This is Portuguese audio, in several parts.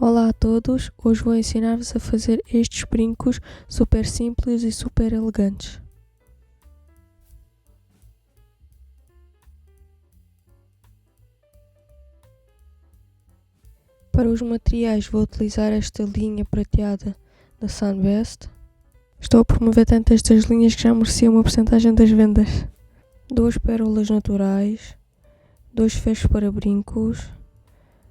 Olá a todos, hoje vou ensinar-vos a fazer estes brincos super simples e super elegantes. Para os materiais vou utilizar esta linha prateada da Sunbest. Estou a promover tanto estas linhas que já merecia uma porcentagem das vendas. 2 pérolas naturais, 2 fechos para brincos,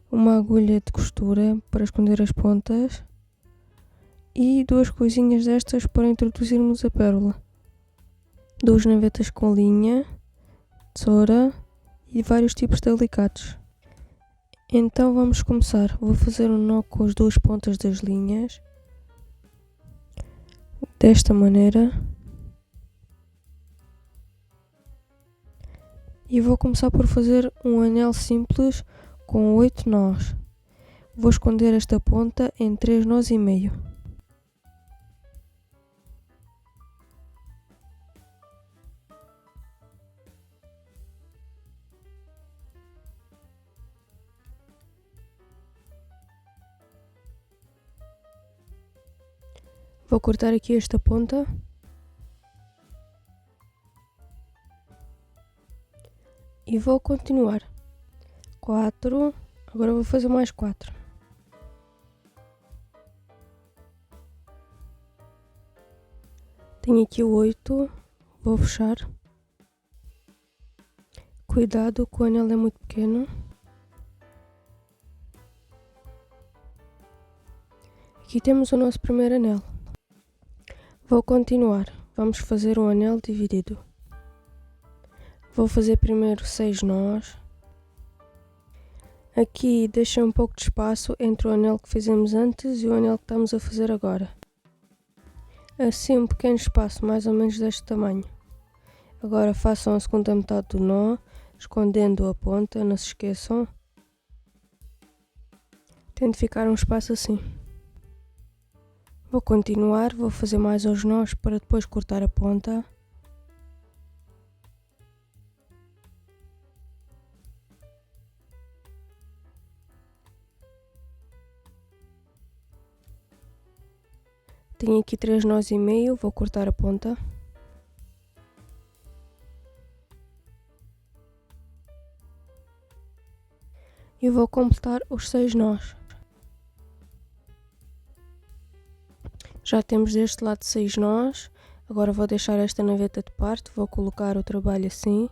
uma agulha de costura para esconder as pontas e 2 coisinhas destas para introduzirmos a pérola. 2 navetas com linha, tesoura e vários tipos de alicates. Então vamos começar. Vou fazer um nó com as 2 pontas das linhas, desta maneira, e vou começar por fazer um anel simples com 8 nós. Vou esconder esta ponta em 3 nós e meio. Vou cortar aqui esta ponta e vou continuar. 4, agora vou fazer mais 4. Tenho aqui o 8, vou fechar. Cuidado que o anel é muito pequeno. Aqui temos o nosso primeiro anel. Vou continuar, vamos fazer um anel dividido. Vou fazer primeiro 6 nós. Aqui deixei um pouco de espaço entre o anel que fizemos antes e o anel que estamos a fazer agora. Assim um pequeno espaço, mais ou menos deste tamanho. Agora façam a segunda metade do nó, escondendo a ponta, não se esqueçam. Tente ficar um espaço assim. Vou continuar, vou fazer mais uns nós para depois cortar a ponta. Tenho aqui 3 nós e meio, vou cortar a ponta. E vou completar os 6 nós. Já temos deste lado 6 nós, agora vou deixar esta naveta de parte, vou colocar o trabalho assim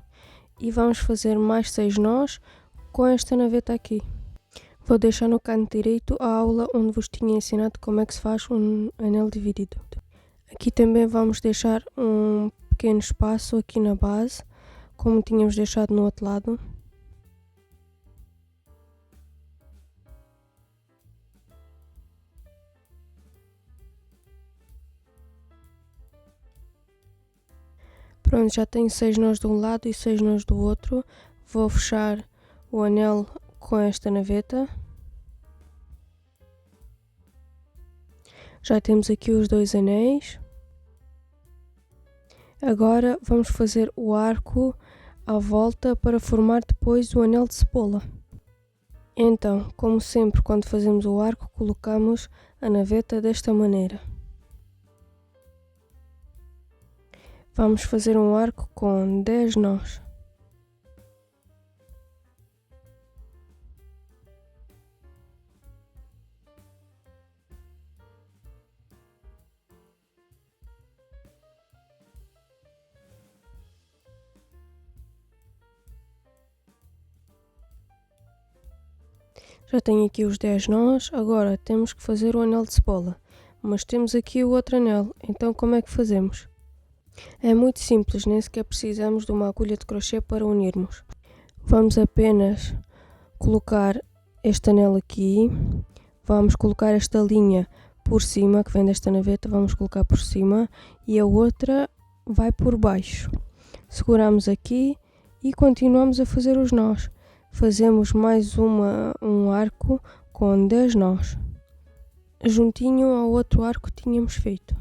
e vamos fazer mais 6 nós com esta naveta aqui. Vou deixar no canto direito a aula onde vos tinha ensinado como é que se faz um anel dividido. Aqui também vamos deixar um pequeno espaço aqui na base, como tínhamos deixado no outro lado. Pronto, já tenho 6 nós de um lado e 6 nós do outro. Vou fechar o anel com esta naveta. Já temos aqui os 2 anéis. Agora vamos fazer o arco à volta para formar depois o anel de cebola. Então, como sempre, quando fazemos o arco, colocamos a naveta desta maneira. Vamos fazer um arco com 10 nós. Já tenho aqui os 10 nós, agora temos que fazer o anel de cebola. Mas temos aqui o outro anel, então como é que fazemos? É muito simples, nem sequer precisamos de uma agulha de crochê para unirmos. Vamos apenas colocar este anel aqui, vamos colocar esta linha por cima, que vem desta naveta, vamos colocar por cima e a outra vai por baixo. Seguramos aqui e continuamos a fazer os nós. Fazemos mais um arco com 10 nós, juntinho ao outro arco que tínhamos feito.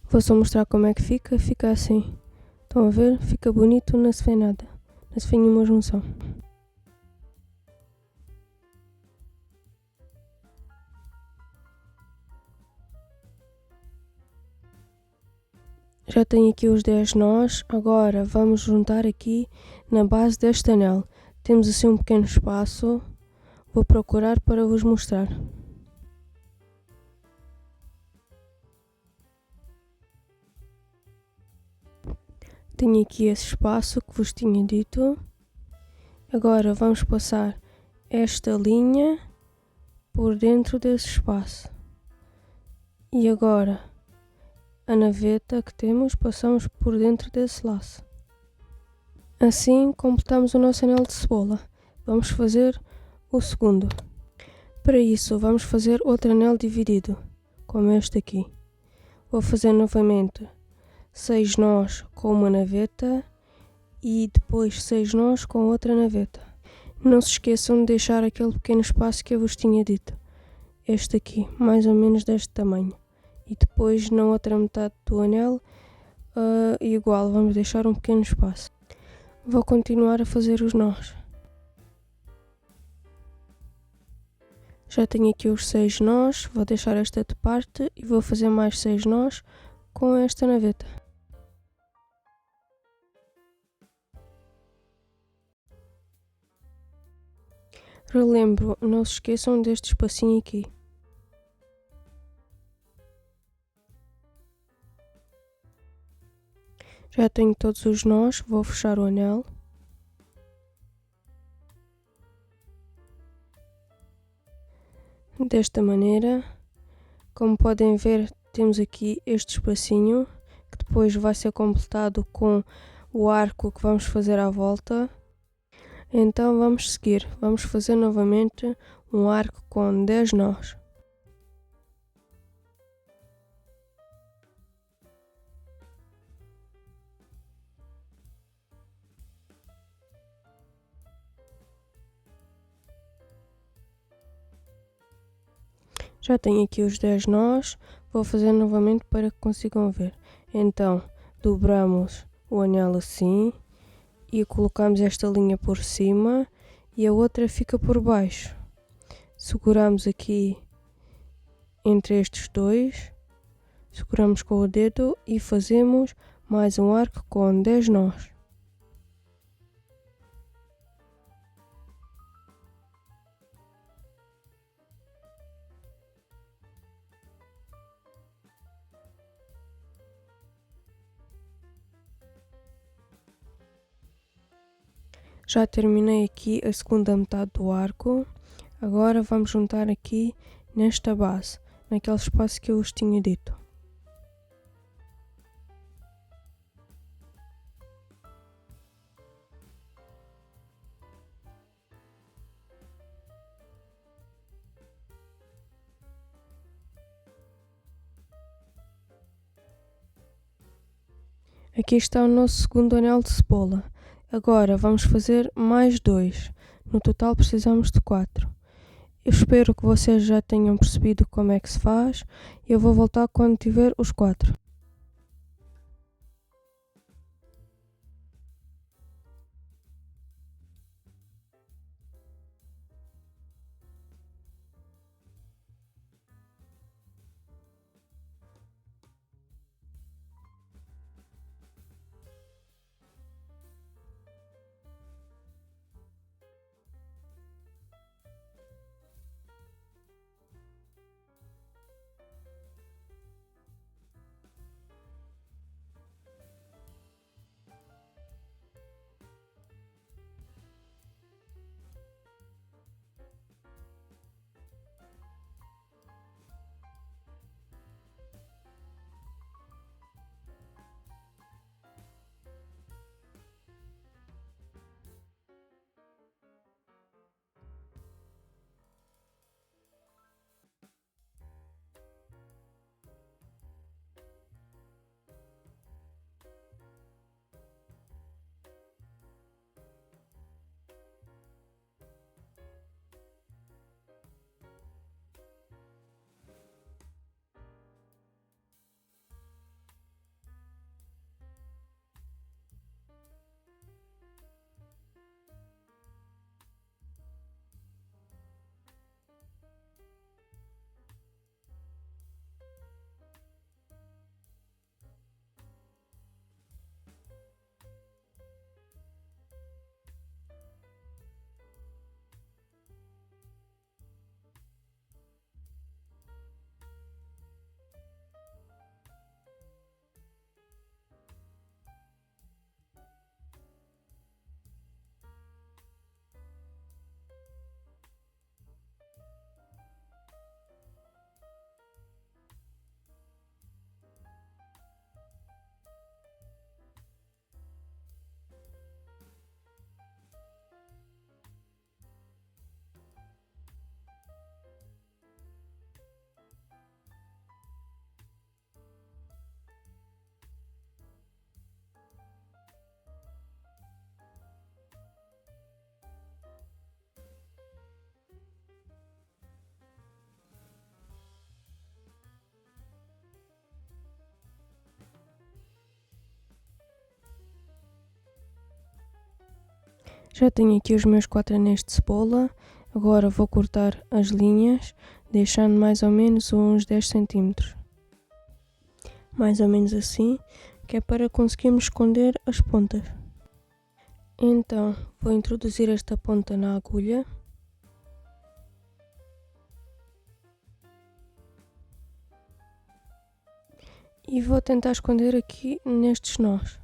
Vou só mostrar como é que fica assim. Estão a ver? Fica bonito, não se vê nada. Não se vê nenhuma junção. Já tenho aqui os 10 nós, agora vamos juntar aqui na base deste anel. Temos assim um pequeno espaço, vou procurar para vos mostrar. Tenho aqui esse espaço que vos tinha dito. Agora vamos passar esta linha por dentro desse espaço. E agora a naveta que temos passamos por dentro desse laço. Assim completamos o nosso anel de cebola. Vamos fazer o segundo. Para isso vamos fazer outro anel dividido, como este aqui. Vou fazer novamente 6 nós com uma naveta e depois 6 nós com outra naveta. Não se esqueçam de deixar aquele pequeno espaço que eu vos tinha dito. Este aqui, mais ou menos deste tamanho. E depois na outra metade do anel, igual, vamos deixar um pequeno espaço. Vou continuar a fazer os nós. Já tenho aqui os 6 nós, vou deixar esta de parte e vou fazer mais 6 nós com esta naveta. Relembro, não se esqueçam deste espacinho aqui. Já tenho todos os nós, vou fechar o anel. Desta maneira, como podem ver, temos aqui este espacinho, que depois vai ser completado com o arco que vamos fazer à volta. Então vamos seguir, vamos fazer novamente um arco com 10 nós. Já tenho aqui os 10 nós, vou fazer novamente para que consigam ver. Então, dobramos o anel assim e colocamos esta linha por cima e a outra fica por baixo. Seguramos aqui entre estes dois, seguramos com o dedo e fazemos mais um arco com 10 nós. Já terminei aqui a segunda metade do arco, agora vamos juntar aqui nesta base, naquele espaço que eu vos tinha dito. Aqui está o nosso segundo anel de cebola. Agora vamos fazer mais 2. No total precisamos de 4. Eu espero que vocês já tenham percebido como é que se faz. Eu vou voltar quando tiver os 4. Já tenho aqui os meus 4 anéis de cebola. Agora vou cortar as linhas, deixando mais ou menos uns 10 cm. Mais ou menos assim, que é para conseguirmos esconder as pontas. Então, vou introduzir esta ponta na agulha. E vou tentar esconder aqui nestes nós.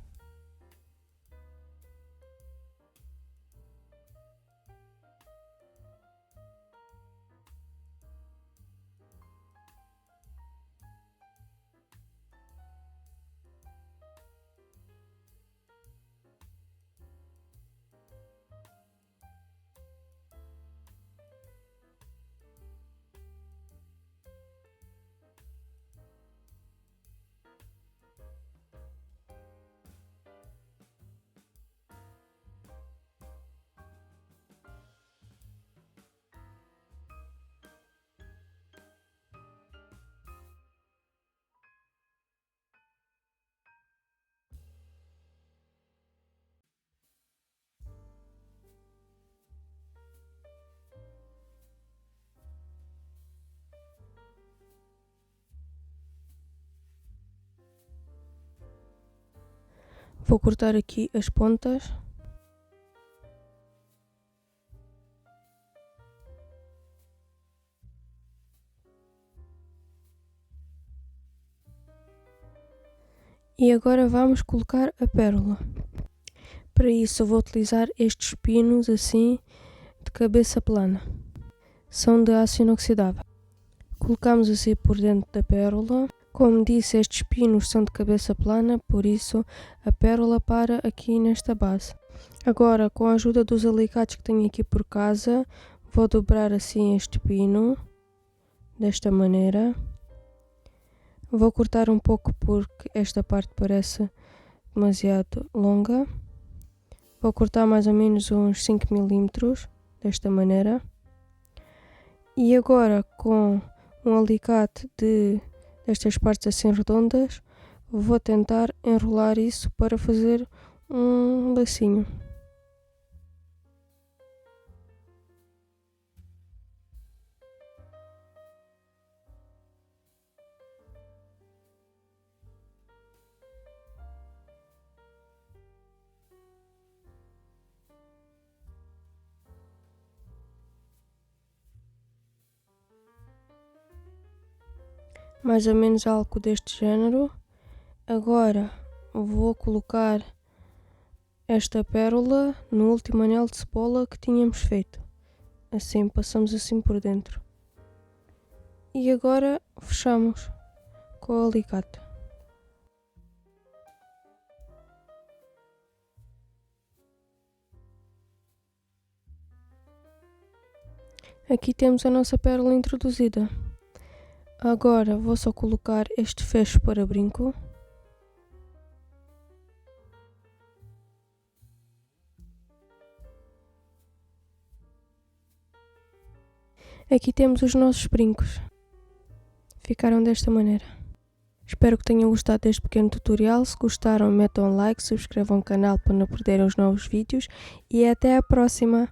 Vou cortar aqui as pontas. E agora vamos colocar a pérola. Para isso eu vou utilizar estes pinos assim, de cabeça plana. São de aço inoxidável. Colocamos assim por dentro da pérola. Como disse, estes pinos são de cabeça plana, por isso a pérola para aqui nesta base. Agora, com a ajuda dos alicates que tenho aqui por casa, vou dobrar assim este pino, desta maneira. Vou cortar um pouco porque esta parte parece demasiado longa. Vou cortar mais ou menos uns 5 mm, desta maneira. E agora, com um alicate destas partes assim redondas, vou tentar enrolar isso para fazer um lacinho. Mais ou menos algo deste género. Agora vou colocar esta pérola no último anel de cebola que tínhamos feito. Assim, passamos assim por dentro. E agora fechamos com o alicate. Aqui temos a nossa pérola introduzida. Agora vou só colocar este fecho para brinco. Aqui temos os nossos brincos. Ficaram desta maneira. Espero que tenham gostado deste pequeno tutorial. Se gostaram, metam like, subscrevam o canal para não perderem os novos vídeos e até a próxima!